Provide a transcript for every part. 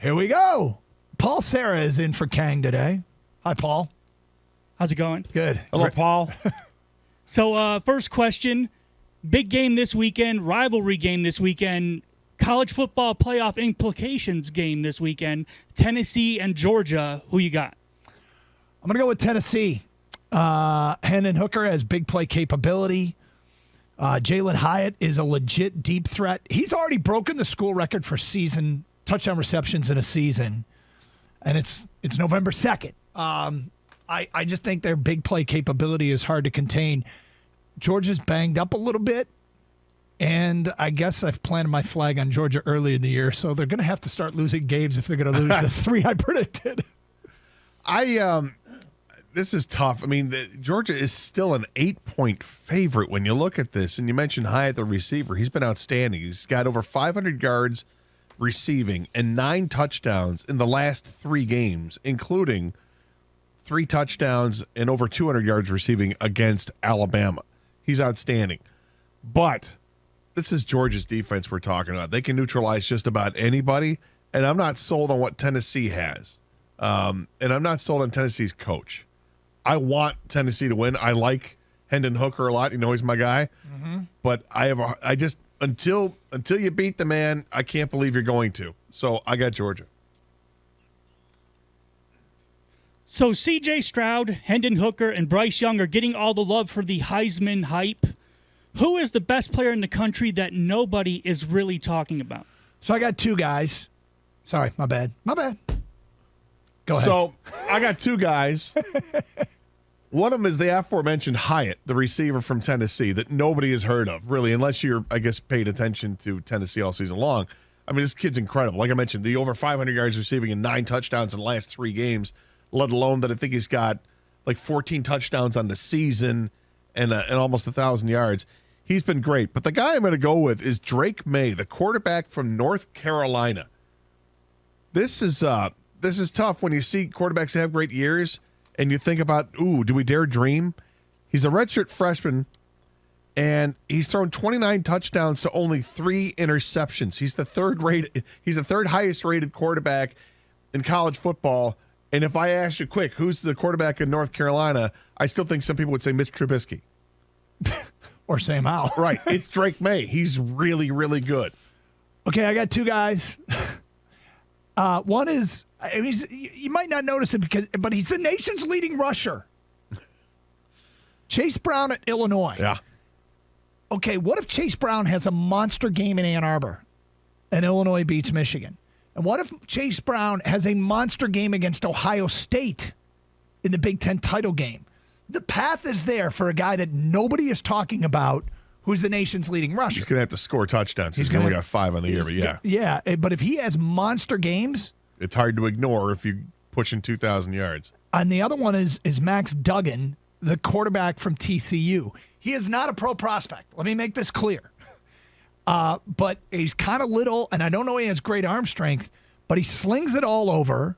Here we go. Paul Serra is in for Kang today. Hi, Paul. How's it going? Good. Hello, Paul. So, first question. Big game this weekend, rivalry game this weekend, college football playoff implications game this weekend, Tennessee and Georgia. Who you got? I'm going to go with Tennessee. Hendon Hooker has big play capability. Jalen Hyatt is a legit deep threat. He's already broken the school record for season touchdown receptions in a season, and it's November 2nd. I just think their big play capability is hard to contain. Georgia's banged up a little bit, and I guess I've planted my flag on Georgia early in the year, so they're going to have to start losing games if they're going to lose the three I predicted. This is tough. I mean, Georgia is still an 8-point favorite when you look at this, and you mentioned Hyatt, the receiver. He's been outstanding. He's got over 500 yards receiving and 9 touchdowns in the last 3 games, including 3 touchdowns and over 200 yards receiving against Alabama. He's outstanding. But this is Georgia's defense we're talking about. They can neutralize just about anybody, and I'm not sold on what Tennessee has. And I'm not sold on Tennessee's coach. I want Tennessee to win. I like Hendon Hooker a lot. You know he's my guy. Mm-hmm. But I just until you beat the man, I can't believe you're going to. So I got Georgia. So C.J. Stroud, Hendon Hooker, and Bryce Young are getting all the love for the Heisman hype. Who is the best player in the country that nobody is really talking about? So I got 2 guys. Sorry, my bad. Go ahead. So I got 2 guys. One of them is the aforementioned Hyatt, the receiver from Tennessee that nobody has heard of, really, unless you're, I guess, paid attention to Tennessee all season long. I mean, this kid's incredible. Like I mentioned, the over 500 yards receiving and 9 touchdowns in the last 3 games, let alone that I think he's got like 14 touchdowns on the season and almost 1,000 yards. He's been great. But the guy I'm going to go with is Drake May, the quarterback from North Carolina. This is tough when you see quarterbacks have great years and you think about, do we dare dream? He's a redshirt freshman, and he's thrown 29 touchdowns to only 3 interceptions. He's the third highest rated quarterback in college football. And if I ask you quick, who's the quarterback in North Carolina, I still think some people would say Mitch Trubisky. Or Sam Howell. Right. It's Drake May. He's really, really good. Okay, I got 2 guys. One is, you might not notice it but he's the nation's leading rusher. Chase Brown at Illinois. Yeah. Okay, what if Chase Brown has a monster game in Ann Arbor and Illinois beats Michigan? And what if Chase Brown has a monster game against Ohio State in the Big Ten title game? The path is there for a guy that nobody is talking about who's the nation's leading rusher. He's going to have to score touchdowns. He's only got 5 on the year, but yeah. Yeah, but if he has monster games, it's hard to ignore if you're pushing 2,000 yards. And the other one is Max Duggan, the quarterback from TCU. He is not a pro prospect. Let me make this clear. But he's kind of little, and I don't know he has great arm strength, but he slings it all over.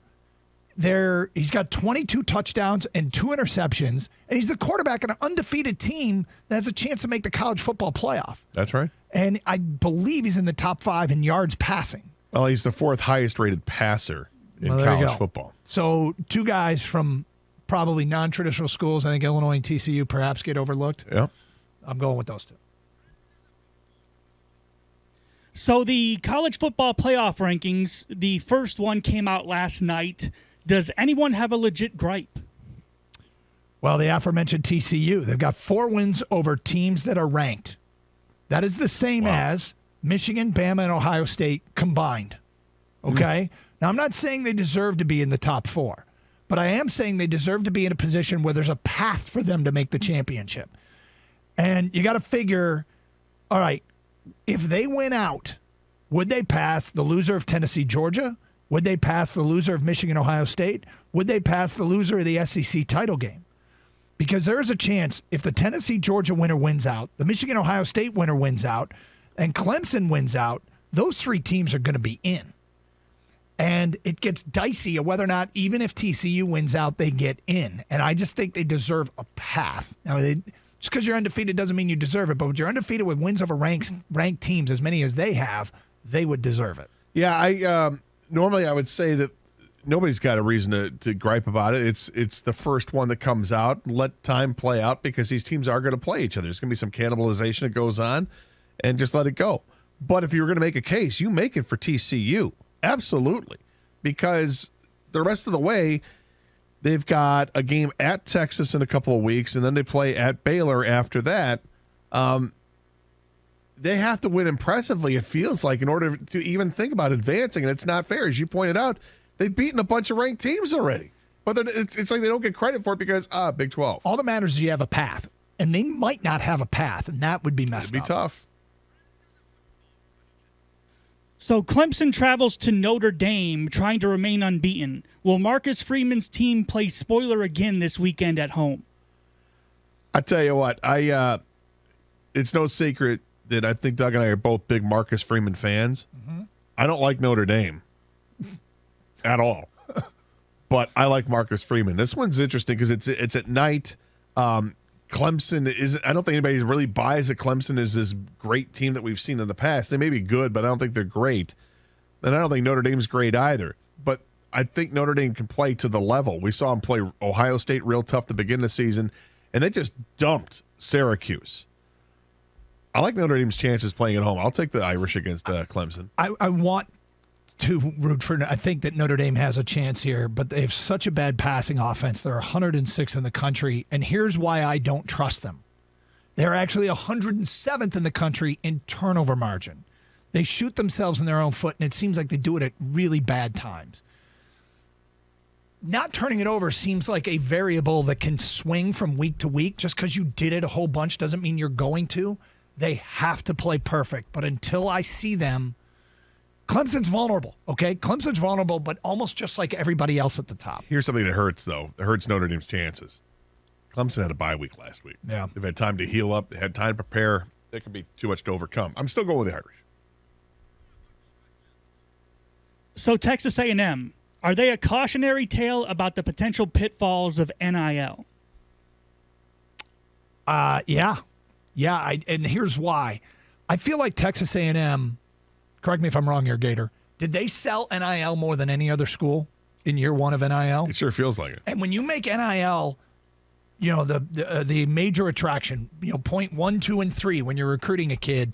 He's got 22 touchdowns and 2 interceptions, and he's the quarterback on an undefeated team that has a chance to make the college football playoff. That's right. And I believe he's in the top 5 in yards passing. Well, he's the 4th highest rated passer in college football. So 2 guys from probably non-traditional schools. I think Illinois and TCU perhaps get overlooked. Yeah. I'm going with those 2. So the college football playoff rankings, the first one came out last night. Does anyone have a legit gripe? Well, the aforementioned TCU, they've got 4 wins over teams that are ranked. That is the same as Michigan, Bama, and Ohio State combined. Okay? Now, I'm not saying they deserve to be in the top 4, but I am saying they deserve to be in a position where there's a path for them to make the championship. And you got to figure, all right, if they win out, would they pass the loser of Tennessee, Georgia? Would they pass the loser of Michigan, Ohio State? Would they pass the loser of the SEC title game? Because there is a chance if the Tennessee, Georgia winner wins out, the Michigan, Ohio State winner wins out, and Clemson wins out, those 3 teams are going to be in. And it gets dicey of whether or not, even if TCU wins out, they get in. And I just think they deserve a path. Now, just because you're undefeated doesn't mean you deserve it, but when you're undefeated with wins over ranked teams, as many as they have, they would deserve it. Yeah, normally I would say that nobody's got a reason to gripe about it. It's the first one that comes out. Let time play out because these teams are going to play each other. There's going to be some cannibalization that goes on, and just let it go. But if you were going to make a case, you make it for TCU. Absolutely. Because the rest of the way, they've got a game at Texas in a couple of weeks, and then they play at Baylor after that. They have to win impressively, it feels like, in order to even think about advancing, and it's not fair. As you pointed out, they've beaten a bunch of ranked teams already. But it's like they don't get credit for it because, Big 12. All that matters is you have a path, and they might not have a path, and that would be messed up. It'd be tough. So Clemson travels to Notre Dame trying to remain unbeaten. Will Marcus Freeman's team play spoiler again this weekend at home? I tell you what, it's no secret that I think Doug and I are both big Marcus Freeman fans. Mm-hmm. I don't like Notre Dame at all, but I like Marcus Freeman. This one's interesting because it's at night. Clemson isn't. I don't think anybody really buys that Clemson is this great team that we've seen in the past. They may be good, but I don't think they're great. And I don't think Notre Dame's great either. But I think Notre Dame can play to the level. We saw them play Ohio State real tough to begin the season, and they just dumped Syracuse. I like Notre Dame's chances playing at home. I'll take the Irish against Clemson. I want to root for. I think that Notre Dame has a chance here, but they have such a bad passing offense. They're 106 in the country, and here's why I don't trust them. They're actually 107th in the country in turnover margin. They shoot themselves in their own foot, and it seems like they do it at really bad times. Not turning it over seems like a variable that can swing from week to week. Just because you did it a whole bunch doesn't mean you're going to. They have to play perfect, but until I see them, Clemson's vulnerable, okay? Clemson's vulnerable, but almost just like everybody else at the top. Here's something that hurts, though. It hurts Notre Dame's chances. Clemson had a bye week last week. Yeah. They've had time to heal up. They had time to prepare. That could be too much to overcome. I'm still going with the Irish. So Texas A&M, are they a cautionary tale about the potential pitfalls of NIL? Yeah. Yeah, and here's why. I feel like Texas A&M, correct me if I'm wrong here, Gator, did they sell NIL more than any other school in year one of NIL? It sure feels like it. And when you make NIL, the major attraction, point 1, 2, and 3 when you're recruiting a kid,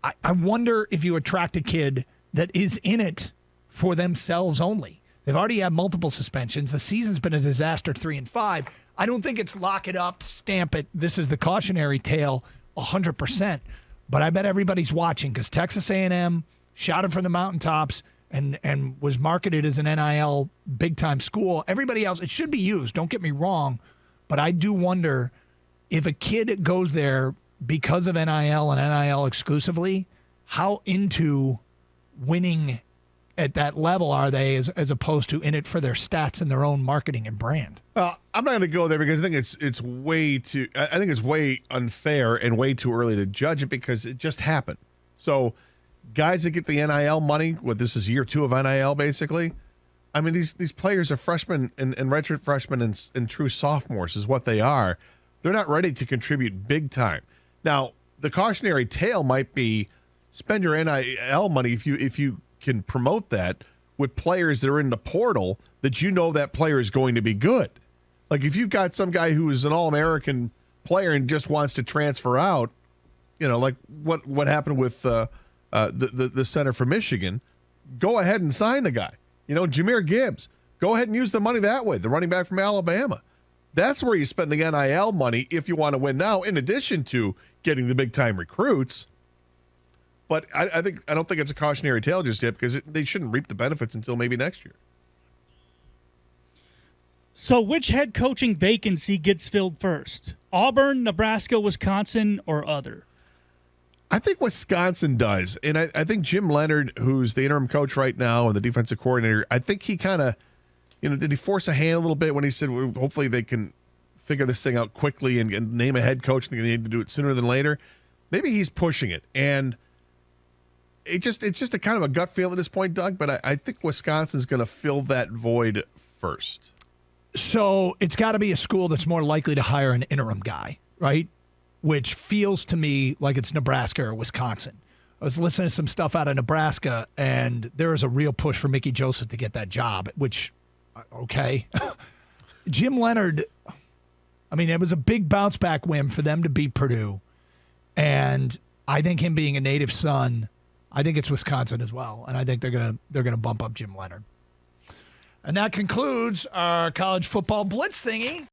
I wonder if you attract a kid that is in it for themselves only. They've already had multiple suspensions. The season's been a disaster, 3-5. I don't think it's lock it up, stamp it. This is the cautionary tale, 100%. But I bet everybody's watching because Texas A&M shouted from the mountaintops and was marketed as an NIL big-time school. Everybody else, it should be used. Don't get me wrong. But I do wonder if a kid goes there because of NIL and NIL exclusively, how into winning at that level are they as opposed to in it for their stats and their own marketing and brand? I'm not going to go there because I think it's way too. I think it's way unfair and way too early to judge it because it just happened. So, guys that get the NIL money, this is year 2 of NIL basically. I mean, these players are freshmen and redshirt freshmen and true sophomores is what they are. They're not ready to contribute big time. Now, the cautionary tale might be spend your NIL money if you can promote that with players that are in the portal that that player is going to be good. Like if you've got some guy who is an All-American player and just wants to transfer out, like what happened with the center for Michigan, go ahead and sign the guy. Jahmyr Gibbs, go ahead and use the money that way. The running back from Alabama. That's where you spend the NIL money if you want to win now, in addition to getting the big-time recruits. But I don't think it's a cautionary tale just yet because they shouldn't reap the benefits until maybe next year. So which head coaching vacancy gets filled first? Auburn, Nebraska, Wisconsin, or other? I think Wisconsin does. And I think Jim Leonard, who's the interim coach right now and the defensive coordinator, I think he kind of, did he force a hand a little bit when he said, well, hopefully they can figure this thing out quickly and name a head coach and they need to do it sooner than later? Maybe he's pushing it. And it's just a kind of a gut feel at this point, Doug, but I think Wisconsin's going to fill that void first. So it's got to be a school that's more likely to hire an interim guy, right? Which feels to me like it's Nebraska or Wisconsin. I was listening to some stuff out of Nebraska, and there is a real push for Mickey Joseph to get that job, which, okay. Jim Leonard, I mean, it was a big bounce back win for them to beat Purdue. And I think him being a native son, I think it's Wisconsin as well. And I think they're gonna bump up Jim Leonard. And that concludes our college football blitz thingy.